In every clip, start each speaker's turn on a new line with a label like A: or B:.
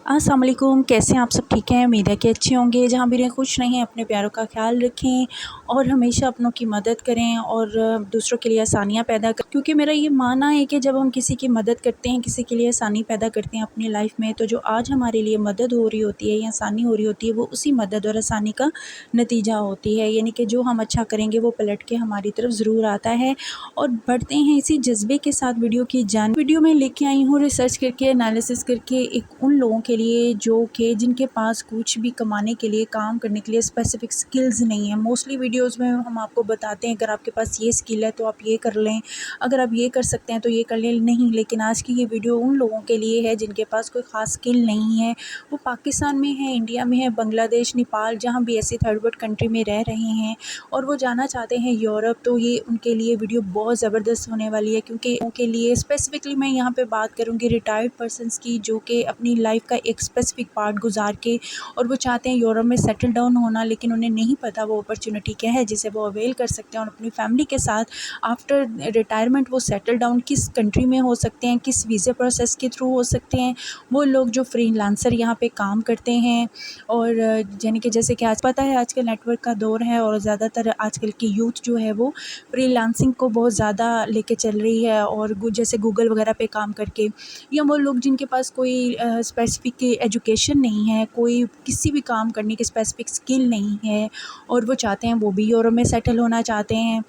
A: अस्सलाम वालेकुम, कैसे हैं आप सब? ठीक हैं, उम्मीद है कि अच्छे होंगे। जहाँ भी रहें खुश रहें, अपने प्यारों का ख्याल रखें और हमेशा अपनों की मदद करें और दूसरों के लिए आसानियाँ पैदा करें। क्योंकि मेरा ये मानना है कि जब हम किसी की मदद करते हैं, किसी के लिए आसानी पैदा करते हैं अपनी लाइफ में, तो जो आज हमारे लिए मदद हो रही होती है या आसानी हो रही होती है, वो उसी मदद और आसानी का नतीजा होती है। यानी कि जो हम अच्छा करेंगे वो पलट के हमारी तरफ ज़रूर आता है। और बढ़ते हैं इसी जज्बे के साथ वीडियो में लेके आई हूँ रिसर्च करके, एनालिसिस करके, एक उन लोगों के लिए जो कि जिनके पास कुछ भी कमाने के लिए, काम करने के लिए स्पेसिफिक स्किल्स नहीं है। मोस्टली वीडियोस में हम आपको बताते हैं अगर आपके पास ये स्किल है तो आप ये कर लें, अगर आप ये कर सकते हैं तो ये कर लें। नहीं, लेकिन आज की ये वीडियो उन लोगों के लिए है जिनके पास कोई ख़ास स्किल नहीं है। वो पाकिस्तान में है, इंडिया में है, बांग्लादेश, नेपाल, जहाँ भी ऐसी थर्ड वर्ल्ड कंट्री में रह रहे हैं और वो जाना चाहते हैं यूरोप। तो ये उनके लिए वीडियो बहुत ज़बरदस्त होने वाली है, क्योंकि उनके लिए स्पेसिफिकली मैं यहाँ पे बात करूँगी रिटायर्ड पर्सनस की, जो कि अपनी लाइफ का एक स्पेसिफिक पार्ट गुजार के और वो चाहते हैं यूरोप में सेटल डाउन होना, लेकिन उन्हें नहीं पता वो अपॉर्चुनिटी क्या है जिसे वो अवेल कर सकते हैं और अपनी फैमिली के साथ आफ्टर रिटायरमेंट वो सेटल डाउन किस कंट्री में हो सकते हैं, किस वीज़ा प्रोसेस के थ्रू हो सकते हैं। वो लोग जो फ्रीलांसर यहाँ पे काम करते हैं और यानी कि जैसे कि आज पता है आजकल नेटवर्क का दौर है और ज़्यादातर आजकल की यूथ जो है वो फ्रीलांसिंग को बहुत ज़्यादा लेके चल रही है और जैसे गूगल वगैरह पे काम करके, या वो लोग जिनके पास कोई स्पेसिफिक एजुकेशन नहीं है, कोई किसी भी काम करने की स्पेसिफिक स्किल नहीं है और वो चाहते हैं वो भी यूरोप में सेटल होना चाहते हैं,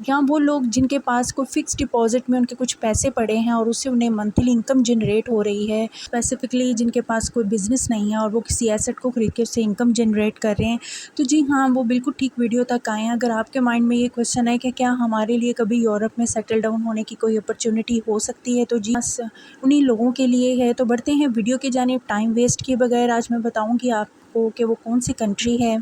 A: या वो लोग जिनके पास कोई फ़िक्स डिपॉज़िट में उनके कुछ पैसे पड़े हैं और उससे उन्हें मंथली इनकम जनरेट हो रही है। स्पेसिफ़िकली जिनके पास कोई बिज़नेस नहीं है और वो किसी एसेट को ख़रीद के उससे इनकम जनरेट कर रहे हैं। तो जी हाँ, वो बिल्कुल ठीक वीडियो तक आए हैं। अगर आपके माइंड में ये क्वेश्चन है कि क्या हमारे लिए कभी यूरोप में सेटल डाउन होने की कोई अपॉर्चुनिटी हो सकती है, तो जी बस उन्हीं लोगों के लिए है। तो बढ़ते हैं वीडियो की जानिब। टाइम वेस्ट किए बगैर आज मैं बताऊँगी आपको कि वो कौन सी कंट्री है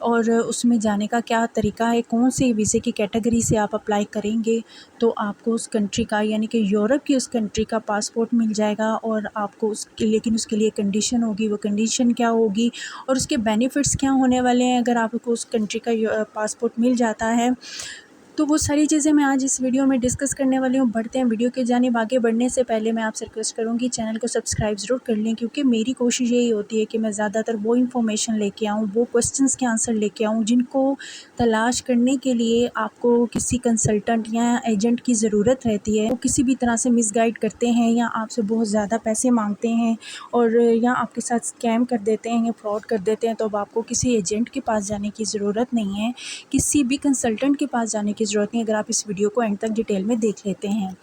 A: और उसमें जाने का क्या तरीका है, कौन से वीज़े की कैटेगरी से आप अप्लाई करेंगे तो आपको उस कंट्री का यानी कि यूरोप की उस कंट्री का पासपोर्ट मिल जाएगा और आपको लेकिन उसके लिए कंडीशन होगी। वो कंडीशन क्या होगी और उसके बेनिफिट्स क्या होने वाले हैं अगर आपको उस कंट्री का पासपोर्ट मिल जाता है। तो वो सारी चीज़ें मैं आज इस वीडियो में डिस्कस करने वाली हूँ। बढ़ते हैं वीडियो की जानिब। आगे बढ़ने से पहले मैं आपसे रिक्वेस्ट करूँगी चैनल को सब्सक्राइब ज़रूर कर लें, क्योंकि मेरी कोशिश यही होती है कि मैं ज़्यादातर वो इन्फॉर्मेशन लेके आऊँ, वो क्वेश्चंस के आंसर लेके आऊँ जिनको तलाश करने के लिए आपको किसी कंसल्टेंट या एजेंट की ज़रूरत रहती है। वो किसी भी तरह से मिसगाइड करते हैं या आपसे बहुत ज़्यादा पैसे मांगते हैं और या आपके साथ स्कैम कर देते हैं या फ्रॉड कर देते हैं, तो अब आपको किसी एजेंट के पास जाने की ज़रूरत नहीं है, किसी भी कंसल्टेंट के पास जाने की ज़रूरत नहीं, अगर आप इस वीडियो को एंड तक डिटेल में देख लेते हैं।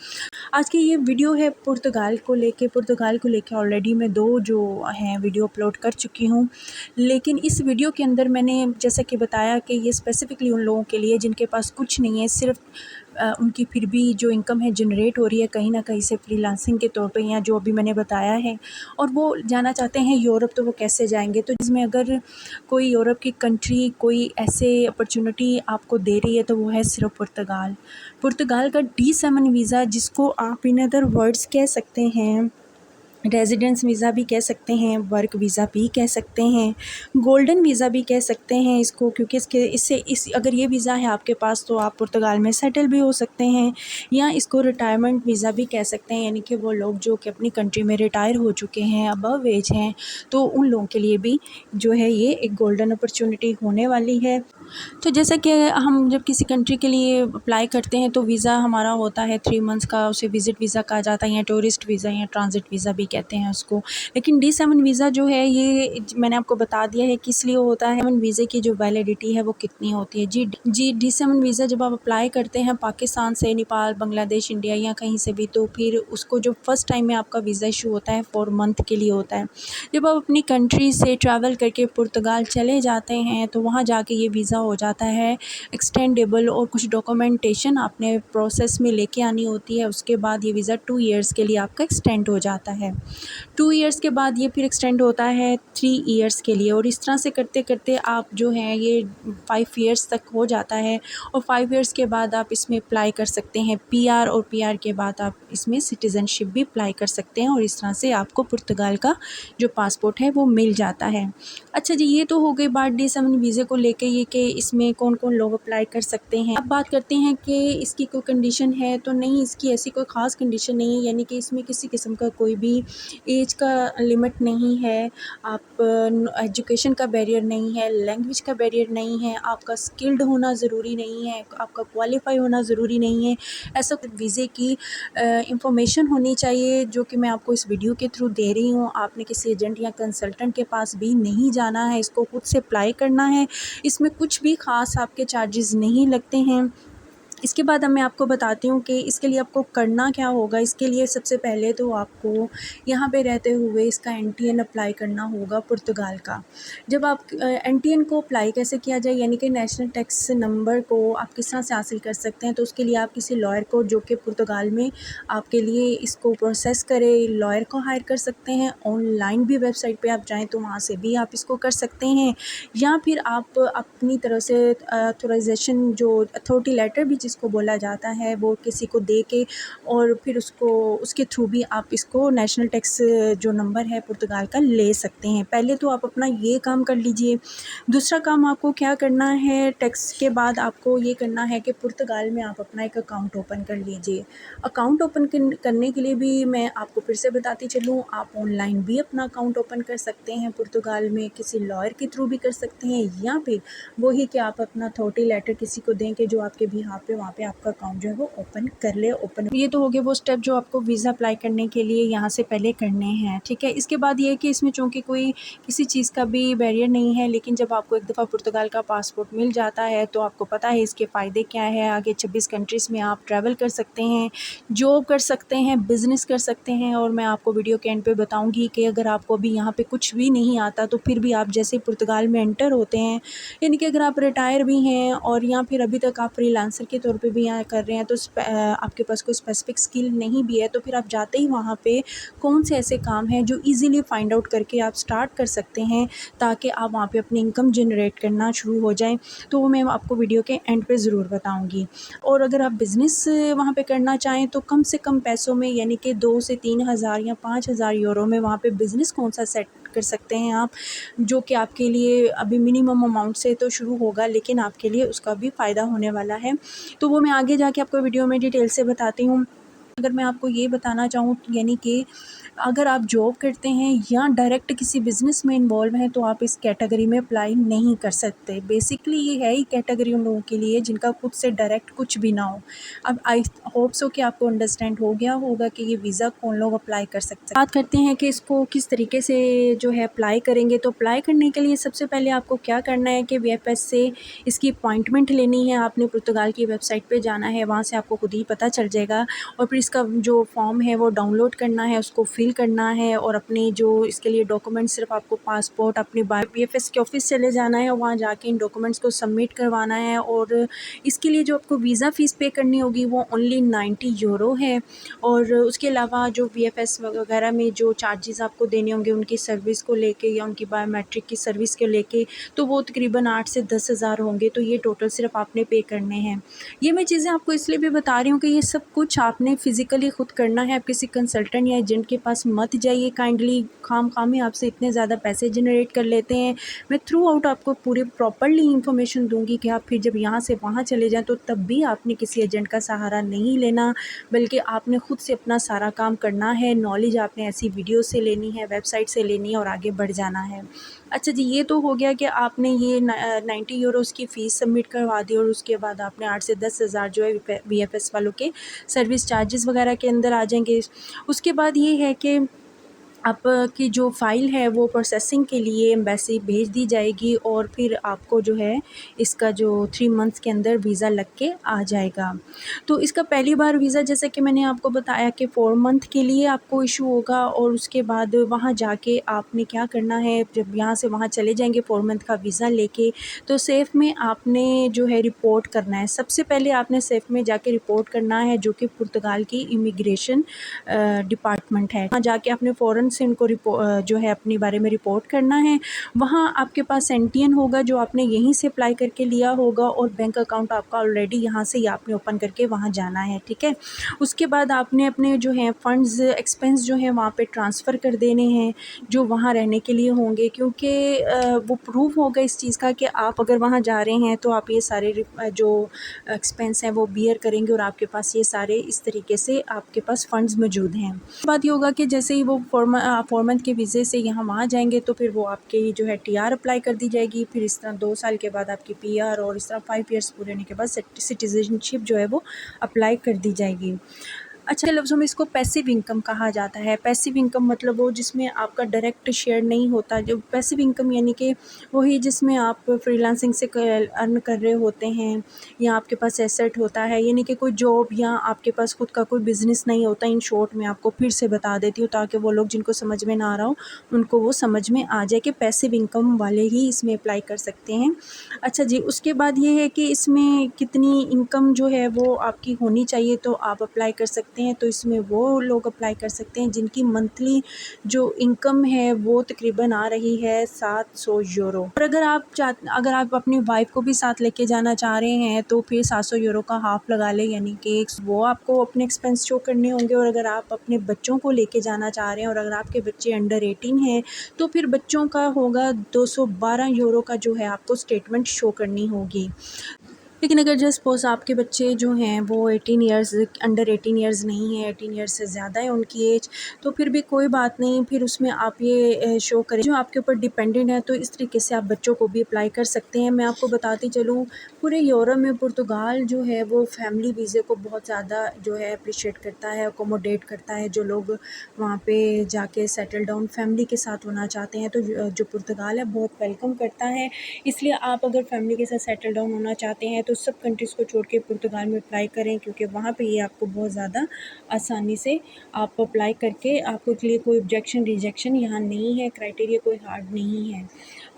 A: आज की ये वीडियो है पुर्तगाल को लेके ऑलरेडी मैं 2 जो हैं वीडियो अपलोड कर चुकी हूँ। लेकिन इस वीडियो के अंदर मैंने जैसा कि बताया कि ये स्पेसिफ़िकली उन लोगों के लिए जिनके पास कुछ नहीं है, सिर्फ़ उनकी फिर भी जो इनकम है जनरेट हो रही है कहीं न कहीं से फ्रीलांसिंग के तौर पे, या जो अभी मैंने बताया है, और वो जाना चाहते हैं यूरोप, तो वो कैसे जाएँगे? तो इसमें अगर कोई यूरोप की कंट्री कोई ऐसे अपॉर्चुनिटी आपको दे रही है तो वो है सिर्फ़ पुर्तगाल का D7 वीज़ा, जिसको आप इन अदर वर्ड्स कह सकते हैं रेजिडेंस वीज़ा भी कह सकते हैं, वर्क वीज़ा भी कह सकते हैं, गोल्डन वीज़ा भी कह सकते हैं इसको, क्योंकि इस अगर ये वीज़ा है आपके पास तो आप पुर्तगाल में सेटल भी हो सकते हैं, या इसको रिटायरमेंट वीज़ा भी कह सकते हैं, यानी कि वो लोग जो कि अपनी कंट्री में रिटायर हो चुके हैं, अबव एज हैं, तो उन लोगों के लिए भी जो है ये एक गोल्डन अपॉर्चुनिटी होने वाली है। तो जैसा कि हम जब किसी कंट्री के लिए अप्लाई करते हैं तो वीज़ा हमारा होता है 3 मंथ्स का, उसे विज़िट वीज़ा कहा जाता है या टूरिस्ट वीज़ा या ट्रांजिट वीज़ा भी कहते हैं उसको। लेकिन D7 वीज़ा जो है ये मैंने आपको बता दिया है किस लिए होता है। वीज़े की जो वैलिडिटी है वो कितनी होती है। जी D7 वीज़ा जब आप अप्लाई करते हैं पाकिस्तान से, नेपाल, बांग्लादेश, इंडिया या कहीं से भी, तो फिर उसको जो फर्स्ट टाइम में आपका वीज़ा इशू होता है 4 मंथ के लिए होता है। जब आप अपनी कंट्री से ट्रैवल करके पुर्तगाल चले जाते हैं तो वहाँ जाके ये वीज़ा हो जाता है एक्सटेंडेबल, और कुछ डॉक्यूमेंटेशन आपने प्रोसेस में लेके आनी होती है। उसके बाद ये वीज़ा 2 ईयर्स के लिए आपका एक्सटेंड हो जाता है। 2 ईयर्स के बाद ये फिर एक्सटेंड होता है 3 ईयर्स के लिए, और इस तरह से करते करते आप जो है ये 5 ईयर्स तक हो जाता है। और 5 ईयर्स के बाद आप इसमें अप्लाई कर सकते हैं PR, और PR के बाद आप इसमें सिटीज़नशिप भी अप्लाई कर सकते हैं, और इस तरह से आपको पुर्तगाल का जो पासपोर्ट है वो मिल जाता है। अच्छा जी, ये तो हो गई बात D7 वीज़े को लेके, ये कि इसमें कौन कौन लोग अप्लाई कर सकते हैं। अब बात करते हैं कि इसकी कोई कंडीशन है तो नहीं, इसकी ऐसी कोई ख़ास कंडीशन नहीं है, यानी कि इसमें किसी किस्म का कोई भी एज का लिमिट नहीं है, आप एजुकेशन का बैरियर नहीं है, लैंग्वेज का बैरियर नहीं है, आपका स्किल्ड होना ज़रूरी नहीं है, आपका क्वालिफ़ाई होना ज़रूरी नहीं है। ऐसा वीज़े की इंफॉर्मेशन होनी चाहिए जो कि मैं आपको इस वीडियो के थ्रू दे रही हूँ। आपने किसी एजेंट या कंसल्टेंट के पास भी नहीं जाना है, इसको खुद से अप्लाई करना है। इसमें कुछ भी ख़ास आपके चार्जेस नहीं लगते हैं। इसके बाद अब मैं आपको बताती हूँ कि इसके लिए आपको करना क्या होगा। इसके लिए सबसे पहले तो आपको यहाँ पे रहते हुए इसका एनटीएन अप्लाई करना होगा पुर्तगाल का। जब आप एनटीएन को अप्लाई कैसे किया जाए, यानी कि नेशनल टैक्स नंबर को आप किस तरह से हासिल कर सकते हैं, तो उसके लिए आप किसी लॉयर को जो कि पुर्तगाल में आपके लिए इसको प्रोसेस करे, लॉयर को हायर कर सकते हैं। ऑनलाइन भी वेबसाइट पे आप जाएँ तो वहाँ से भी आप इसको कर सकते हैं, या फिर आप अपनी तरह से ऑथराइजेशन जो अथॉरिटी लेटर भी जिसको बोला जाता है वो किसी को दे के और फिर उसके थ्रू भी आप इसको नेशनल टैक्स जो नंबर है पुर्तगाल का ले सकते हैं। पहले तो आप अपना ये काम कर लीजिए। दूसरा काम आपको क्या करना है, टैक्स के बाद आपको ये करना है कि पुर्तगाल में आप अपना एक अकाउंट ओपन कर लीजिए। अकाउंट ओपन करने के लिए भी मैं आपको फिर से बताती चलूँ, आप ऑनलाइन भी अपना अकाउंट ओपन कर सकते हैं पुर्तगाल में, किसी लॉयर के थ्रू भी कर सकते हैं, या फिर वही कि आप अपना अथॉरिटी लेटर किसी को दें कि जो आपके बिहाफ पे वहाँ पे आपका अकाउंट जो है वो ओपन कर ले। ये तो हो गए वो स्टेप जो आपको वीज़ा अप्लाई करने के लिए यहाँ से पहले करने हैं, ठीक है। इसके बाद ये है कि इसमें चूँकि कोई किसी चीज़ का भी बैरियर नहीं है, लेकिन जब आपको एक दफ़ा पुर्तगाल का पासपोर्ट मिल जाता है तो आपको पता है इसके फ़ायदे क्या है। आगे 26 कंट्रीज़ में आप ट्रैवल कर सकते हैं, जॉब कर सकते हैं, बिज़नेस कर सकते हैं। और मैं आपको वीडियो के एंड पे बताऊँगी कि अगर आपको अभी यहाँ पे कुछ भी नहीं आता तो फिर भी आप जैसे पुर्तगाल में एंटर होते हैं, यानी कि अगर आप रिटायर भी हैं और या फिर अभी तक आप फ्रीलांसर के तौर पे भी यहाँ कर रहे हैं, तो आपके पास कोई स्पेसिफिक स्किल नहीं भी है, तो फिर आप जाते ही वहाँ पे कौन से ऐसे काम हैं जो इजीली फाइंड आउट करके आप स्टार्ट कर सकते हैं, ताकि आप वहाँ पे अपनी इनकम जनरेट करना शुरू हो जाए। तो वो मैं आपको वीडियो के एंड पे ज़रूर बताऊँगी। और अगर आप बिज़नेस वहाँ पे करना चाहें तो कम से कम पैसों में, यानी कि 2 से 3 हज़ार या 5 हज़ार यूरो में वहाँ पे बिज़नेस कौन सा सेट कर सकते हैं आप, जो कि आपके लिए अभी मिनिमम अमाउंट से तो शुरू होगा, लेकिन आपके लिए उसका भी फ़ायदा होने वाला है। तो वो मैं आगे जाके आपको वीडियो में डिटेल से बताती हूँ। अगर मैं आपको ये बताना चाहूँ, यानी कि अगर आप जॉब करते हैं या डायरेक्ट किसी बिज़नेस में इन्वॉल्व हैं तो आप इस कैटेगरी में अप्लाई नहीं कर सकते। बेसिकली ये है ही कैटेगरी उन लोगों के लिए जिनका खुद से डायरेक्ट कुछ भी ना हो। अब आई होप सो कि आपको अंडरस्टैंड हो गया होगा कि ये वीज़ा कौन लोग अप्लाई कर सकते हैं। बात करते हैं कि इसको किस तरीके से जो है अप्लाई करेंगे। तो अप्लाई करने के लिए सबसे पहले आपको क्या करना है कि VFS से इसकी अपॉइंटमेंट लेनी है। आपने पुर्तगाल की वेबसाइट पे जाना है, वहाँ से आपको खुद ही पता चल जाएगा। और फिर इसका जो फॉर्म है वो डाउनलोड करना है, उसको फिल करना है, और अपने जो इसके लिए डॉक्यूमेंट, सिर्फ आपको पासपोर्ट, अपने VFS के ऑफिस चले जाना है और वहाँ जाके इन डॉक्यूमेंट्स को सबमिट करवाना है। और इसके लिए जो आपको वीज़ा फ़ीस पे करनी होगी वो ओनली 90 यूरो है। और उसके अलावा जो VFS वगैरह में जो चार्जेस आपको देने होंगे उनकी सर्विस को लेके या उनकी बायोमेट्रिक की सर्विस को लेके, तो वो तकरीबन 8 से 10 हज़ार होंगे। तो ये टोटल सिर्फ आपने पे करने हैं। ये मैं चीज़ें आपको इसलिए भी बता रही हूँ कि ये सब कुछ आपने फ़िज़िकली खुद करना है। आप किसी कंसल्टेंट या एजेंट के पास मत जाइए काइंडली, खामखामी आपसे इतने ज़्यादा पैसे जनरेट कर लेते हैं। मैं थ्रू आउट आपको पूरी प्रॉपर्ली इन्फॉर्मेशन दूंगी कि आप फिर जब यहाँ से वहाँ चले जाएं तो तब भी आपने किसी एजेंट का सहारा नहीं लेना, बल्कि आपने खुद से अपना सारा काम करना है। नॉलेज आपने ऐसी वीडियो से लेनी है, वेबसाइट से लेनी है और आगे बढ़ जाना है। अच्छा जी, ये तो हो गया कि आपने ये 90 यूरोज़ की फ़ीस सबमिट करवा दी और उसके बाद आपने 8 से 10 हज़ार जो है VFS वालों के सर्विस चार्जेस वगैरह के अंदर आ जाएंगे। उसके बाद ये है कि आपकी जो फ़ाइल है वो प्रोसेसिंग के लिए एम्बेसी भेज दी जाएगी और फिर आपको जो है इसका जो 3 मंथ्स के अंदर वीज़ा लग के आ जाएगा। तो इसका पहली बार वीज़ा जैसे कि मैंने आपको बताया कि 4 मंथ के लिए आपको इशू होगा, और उसके बाद वहाँ जाके आपने क्या करना है, जब यहाँ से वहाँ चले जाएंगे 4 मंथ का वीज़ा लेके, तो सेफ़ में आपने जो है रिपोर्ट करना है। सबसे पहले आपने सेफ़ में जाके रिपोर्ट करना है, जो कि पुर्तगाल की इमिग्रेशन डिपार्टमेंट है। वहाँ जाके आपने फ़ौरन से उनको जो है अपने बारे में रिपोर्ट करना है। वहाँ आपके पास एनटीएन होगा जो आपने यहीं से अप्लाई करके लिया होगा, और बैंक अकाउंट आपका ऑलरेडी यहाँ से ही आपने ओपन करके वहाँ जाना है, ठीक है। उसके बाद आपने अपने जो है फ़ंड्स एक्सपेंस जो है वहाँ पे ट्रांसफ़र कर देने हैं, जो वहाँ रहने के लिए होंगे, क्योंकि वो प्रूफ होगा इस चीज़ का कि आप अगर वहाँ जा रहे हैं तो आप ये सारे जो एक्सपेंस हैं वो बियर करेंगे, और आपके पास ये सारे इस तरीके से आपके पास फ़ंड्स मौजूद हैं। बात ये होगा कि जैसे ही वो 4 मंथ के वीज़े से यहाँ वहाँ जाएंगे तो फिर वो आपके जो है टीआर अप्लाई कर दी जाएगी। फिर इस तरह 2 साल के बाद आपकी पीआर, और इस तरह 5 ईयर्स पूरे होने के बाद सिटीज़नशिप जो है वो अप्लाई कर दी जाएगी। अच्छा, लफ्ज़ों में इसको पैसिव इनकम कहा जाता है। पैसिव इनकम मतलब वो जिसमें आपका डायरेक्ट शेयर नहीं होता। जो पैसिव इनकम यानी कि वही जिसमें आप फ्रीलांसिंग से अर्न कर रहे होते हैं, या आपके पास एसेट होता है, यानी कि कोई जॉब या आपके पास खुद का कोई बिज़नेस नहीं होता। इन शॉर्ट मैं आपको फिर से बता देती हूँ ताकि वो लोग जिनको समझ में ना आ रहा हो उनको वो समझ में आ जाए कि पैसिव इनकम वाले ही इसमें अप्लाई कर सकते हैं। अच्छा जी, उसके बाद ये है कि इसमें कितनी इनकम जो है वो आपकी होनी चाहिए तो आप अप्लाई कर सकते हैं। तो इसमें वो लोग अप्लाई कर सकते हैं जिनकी मंथली जो इनकम है वो तकरीबन आ रही है 700 यूरो। और अगर आप अपनी वाइफ को भी साथ लेके जाना चाह रहे हैं तो फिर 700 यूरो का हाफ़ लगा लें, यानी कि वो आपको अपने एक्सपेंस शो करने होंगे। और अगर आप अपने बच्चों को लेके जाना चाह रहे हैं और अगर आपके बच्चे अंडर 18 हैं तो फिर बच्चों का होगा 212 यूरो का जो है आपको स्टेटमेंट शो करनी होगी। लेकिन अगर जस्ट सपोज़ आपके बच्चे जो हैं वो 18 ईयर्स अंडर 18 ईयर्स नहीं है, 18 ईयर्स से ज़्यादा है उनकी एज, तो फिर भी कोई बात नहीं, फिर उसमें आप ये शो करें जो आपके ऊपर डिपेंडेंट है। तो इस तरीके से आप बच्चों को भी अप्लाई कर सकते हैं। मैं आपको बताती चलूँ, पूरे यूरोप में पुर्तगाल जो है वो फैमिली वीज़े को बहुत ज़्यादा जो है अप्रिशिएट करता है, अकोमोडेट करता है। जो लोग वहाँ पे जाके सेटल डाउन फैमिली के साथ होना चाहते हैं तो जो पुर्तगाल है बहुत वेलकम करता है। इसलिए आप अगर फैमिली के साथ सेटल डाउन होना चाहते हैं तो सब कंट्रीज़ को छोड़ के पुर्तगाल में अप्लाई करें, क्योंकि वहाँ पे ये आपको बहुत ज़्यादा आसानी से आप अप्लाई करके आपके लिए कोई ऑब्जेक्शन रिजेक्शन यहाँ नहीं है, क्राइटेरिया कोई हार्ड नहीं है।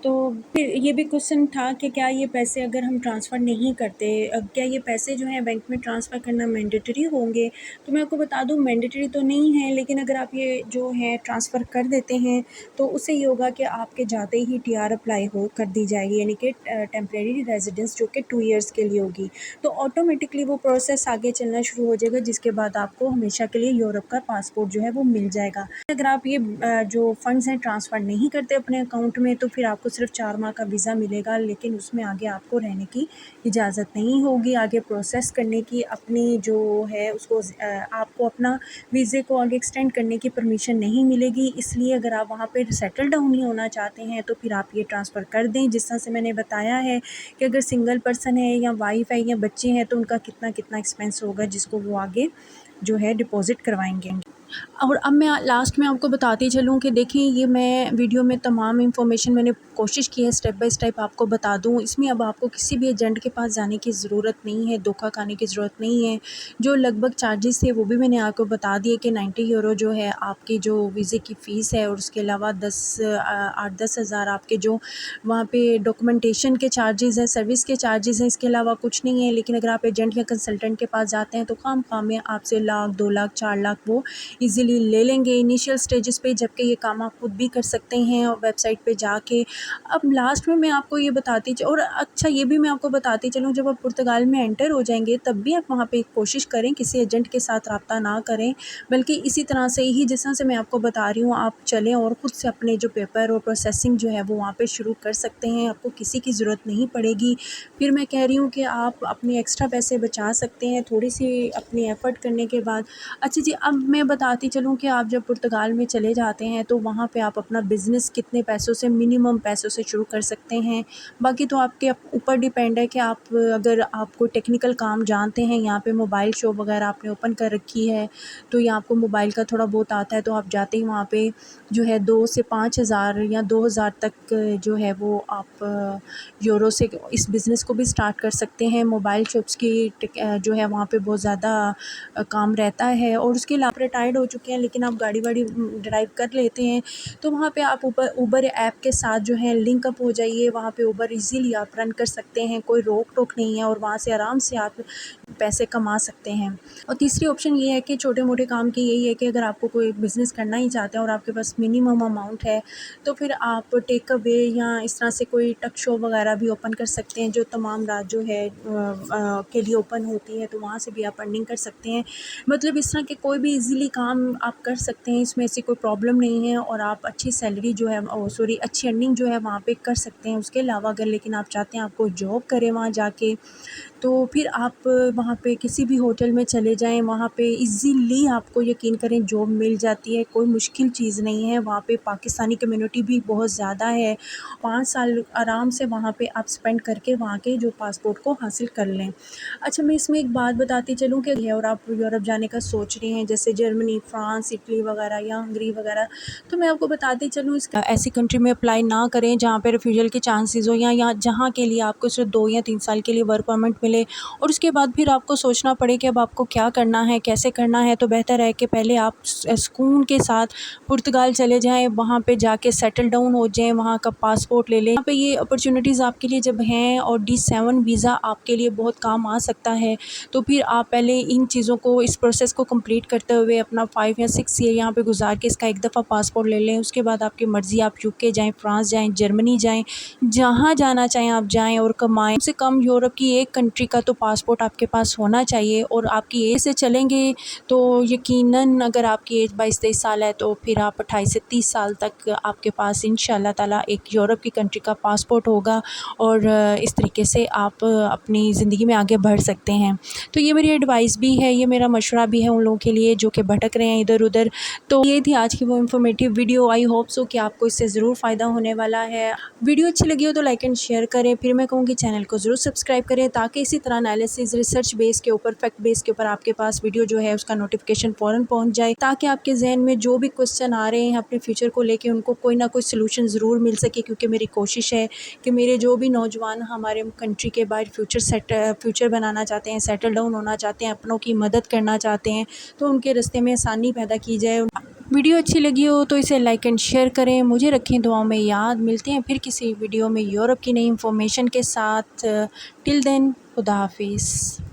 A: तो फिर ये भी क्वेश्चन था कि क्या ये पैसे अगर हम ट्रांसफ़र नहीं करते, क्या ये पैसे जो हैं बैंक में ट्रांसफ़र करना मैंडेटरी होंगे? तो मैं आपको बता दूँ मैंडेटरी तो नहीं है, लेकिन अगर आप ये जो है ट्रांसफ़र कर देते हैं तो उससे ये होगा कि आपके जाते ही टीआर अप्लाई कर दी जाएगी, यानी कि टेम्परेरी रेजिडेंस जो कि 2 ईयर्स के लिए होगी। तो ऑटोमेटिकली वो प्रोसेस आगे चलना शुरू हो जाएगा, जिसके बाद आपको हमेशा के लिए यूरोप का पासपोर्ट जो है वो मिल जाएगा। अगर आप ये जो फ़ंड्स हैं ट्रांसफ़र नहीं करते अपने अकाउंट में तो फिर आपको सिर्फ 4 माह का वीज़ा मिलेगा, लेकिन उसमें आगे आपको रहने की इजाज़त नहीं होगी। आगे प्रोसेस करने की अपनी जो है उसको आपको अपना वीज़े को आगे एक्सटेंड करने की परमिशन नहीं मिलेगी। इसलिए अगर आप वहाँ पे सेटल डाउन ही होना चाहते हैं तो फिर आप ये ट्रांसफ़र कर दें। जिस तरह से मैंने बताया है कि अगर सिंगल पर्सन है या वाइफ़ है या बच्चे हैं तो उनका कितना कितना एक्सपेंस होगा जिसको वो आगे जो है डिपॉज़िट करवाएंगे। और अब मैं लास्ट में आपको बताती चलूँ कि देखिए ये मैं वीडियो में तमाम इन्फॉर्मेशन मैंने कोशिश की है स्टेप बाय स्टेप आपको बता दूँ। इसमें अब आपको किसी भी एजेंट के पास जाने की ज़रूरत नहीं है, धोखा खाने की ज़रूरत नहीं है। जो लगभग चार्जेस थे वो भी मैंने आपको बता दिए कि 90 यूरो जो है आपकी जो वीज़े की फ़ीस है, और उसके अलावा 8-10 हज़ार आपके जो वहाँ पे डॉक्यूमेंटेशन के चार्जेस हैं, सर्विस के चार्जेस हैं, इसके अलावा कुछ नहीं है। लेकिन अगर आप एजेंट या कंसल्टेंट के पास जाते हैं तो खाम में आपसे लाख, 2 लाख, 4 लाख वो ईज़िली ले लेंगे इनिशियल स्टेजेस पे, जबकि ये काम आप खुद भी कर सकते हैं और वेबसाइट पे जाके। अब लास्ट में मैं आपको ये बताती और अच्छा ये भी मैं आपको बताती चलूँ, जब आप पुर्तगाल में एंटर हो जाएंगे तब भी आप वहाँ पे कोशिश करें किसी एजेंट के साथ रब्ता ना करें, बल्कि इसी तरह से ही जिस तरह से मैं आपको बता रही हूँ आप चलें और ख़ुद से अपने जो पेपर और प्रोसेसिंग जो है वो वहाँ पे शुरू कर सकते हैं। आपको किसी की ज़रूरत नहीं पड़ेगी। फिर मैं कह रही हूँ कि आप अपने एक्स्ट्रा पैसे बचा सकते हैं थोड़ी सी अपनी एफ़र्ट करने के बाद। अच्छा जी, अब मैं बताती चलूँ कि आप जब पुर्तगाल में चले जाते हैं तो वहाँ पे आप अपना बिज़नेस कितने पैसों से, मिनिमम पैसों से शुरू कर सकते हैं। बाकी तो आपके ऊपर डिपेंड है कि आप अगर आप कोई टेक्निकल काम जानते हैं, यहाँ पे मोबाइल शॉप वगैरह आपने ओपन कर रखी है तो या आपको मोबाइल का थोड़ा बहुत आता है तो आप जाते ही वहाँ पे जो है 2 से 5 हज़ार या 2 हज़ार तक जो है वो आप यूरो से इस बिज़नेस को भी स्टार्ट कर सकते हैं। मोबाइल शॉप्स की जो है वहाँ पे बहुत ज़्यादा काम रहता है। और उसके अलावा रिटायर्ड सेटलमेंटेड हो चुके हैं लेकिन आप गाड़ी वाड़ी ड्राइव कर लेते हैं, तो वहाँ पे आप ऊबर ऐप के साथ जो है लिंक अप हो जाइए। वहाँ पे ऊबर ईज़िली आप रन कर सकते हैं, कोई रोक-टोक नहीं है और वहाँ से आराम से आप पैसे कमा सकते हैं। और तीसरी ऑप्शन ये है कि छोटे-मोटे काम की यही है कि अगर आपको कोई बिज़नेस करना ही चाहते हैं और आपके पास मिनिमम अमाउंट है, तो फिर आप टेक अवे या इस तरह से कोई टक शॉप वगैरह भी ओपन कर सकते हैं, जो तमाम रात जो है के लिए ओपन होती है, तो वहाँ से भी आप अर्निंग कर सकते हैं। मतलब इस तरह के कोई भी ईज़िली काम आप कर सकते हैं, इसमें ऐसी कोई प्रॉब्लम नहीं है और आप अच्छी सैलरी जो है सॉरी अच्छी अर्निंग जो है वहाँ पे कर सकते हैं। उसके अलावा अगर लेकिन आप चाहते हैं आपको जॉब करें वहाँ जाके, तो फिर आप वहाँ पे किसी भी होटल में चले जाएँ, वहाँ पे ईज़िली आपको यकीन करें जॉब मिल जाती है, कोई मुश्किल चीज़ नहीं है। वहाँ पे पाकिस्तानी कम्युनिटी भी बहुत ज़्यादा है। 5 साल आराम से वहाँ पे आप स्पेंड करके वहाँ के जो पासपोर्ट को हासिल कर लें। अच्छा, मैं इसमें एक बात बताती चलूँ कि है और आप यूरोप जाने का सोच रहे हैं, जैसे जर्मनी, फ्रांस, इटली वगैरह या हंगरी वगैरह, तो मैं आपको बताती चलूँ इस ऐसी कंट्री में अप्लाई ना करें जहाँ पे रिफ्यूजल के चांसेस हो या जहाँ के लिए आपको सिर्फ 2 या 3 साल के लिए वर्क परमिट मिले और उसके बाद फिर आपको सोचना पड़े कि अब आपको क्या करना है, कैसे करना है। तो बेहतर है कि पहले आप सुकून के साथ पुर्तगाल चले जाएँ, वहाँ पे जाके सेटल डाउन हो जाएँ, वहाँ का पासपोर्ट ले लें। यहाँ पे ये अपॉर्चुनिटीज़ आपके लिए जब हैं और D7 वीज़ा आपके लिए बहुत काम आ सकता है, तो फिर आप पहले इन चीज़ों को, इस प्रोसेस को कंप्लीट करते हुए अपना 5 या 6 ईयर यहाँ पे गुजार के इसका एक दफ़ा पासपोर्ट ले लें। उसके बाद आपकी मर्ज़ी, आप यूके जाएँ, फ्रांस जाएँ, जर्मनी जाएँ, जहाँ जाना चाहें आप जाएँ और कमाएँ। कम से कम यूरोप की एक कंट्री का तो पासपोर्ट आपके पास होना चाहिए और आपकी एज से चलेंगे तो यकीनन अगर आपकी एज 22-23 साल है तो फिर आप 28 से 30 साल तक आपके पास इंशाल्लाह ताला एक यूरोप की कंट्री का पासपोर्ट होगा और इस तरीके से आप अपनी ज़िंदगी में आगे बढ़ सकते हैं। तो ये मेरी एडवाइस भी है, ये मेरा मशवरा भी है उन लोगों के लिए जो कि भटक रहे हैं इधर-उधर। तो ये थी आज की वो informative video. I hope so कि आपको इससे ज़रूर फ़ायदा होने वाला है। वीडियो अच्छी लगी हो तो लाइक एंड शेयर करें। फिर मैं कहूँगी चैनल को ज़रूर सब्सक्राइब करें ताकि इसी तरह एनालिसिस, रिसर्च बेस के ऊपर, फैक्ट बेस के ऊपर आपके पास वीडियो जो है उसका नोटिफिकेशन फ़ौरन पहुँच जाए, ताकि आपके जहन में जो भी क्वेश्चन आ रहे हैं अपने फ्यूचर को लेके उनको कोई ना कोई सलूशन ज़रूर मिल सके। क्योंकि मेरी कोशिश है कि मेरे जो भी नौजवान हमारे कंट्री के बाहर फ्यूचर बनाना चाहते हैं, सेटल डाउन होना चाहते हैं, अपनों की मदद करना चाहते हैं, तो उनके रास्ते में आसानी पैदा की जाए। वीडियो अच्छी लगी हो तो इसे लाइक एंड शेयर करें। मुझे रखें दुआओं में याद। मिलते हैं फिर किसी वीडियो में यूरोप की नई इन्फॉर्मेशन के साथ। टिल देन खुदा हाफिज़।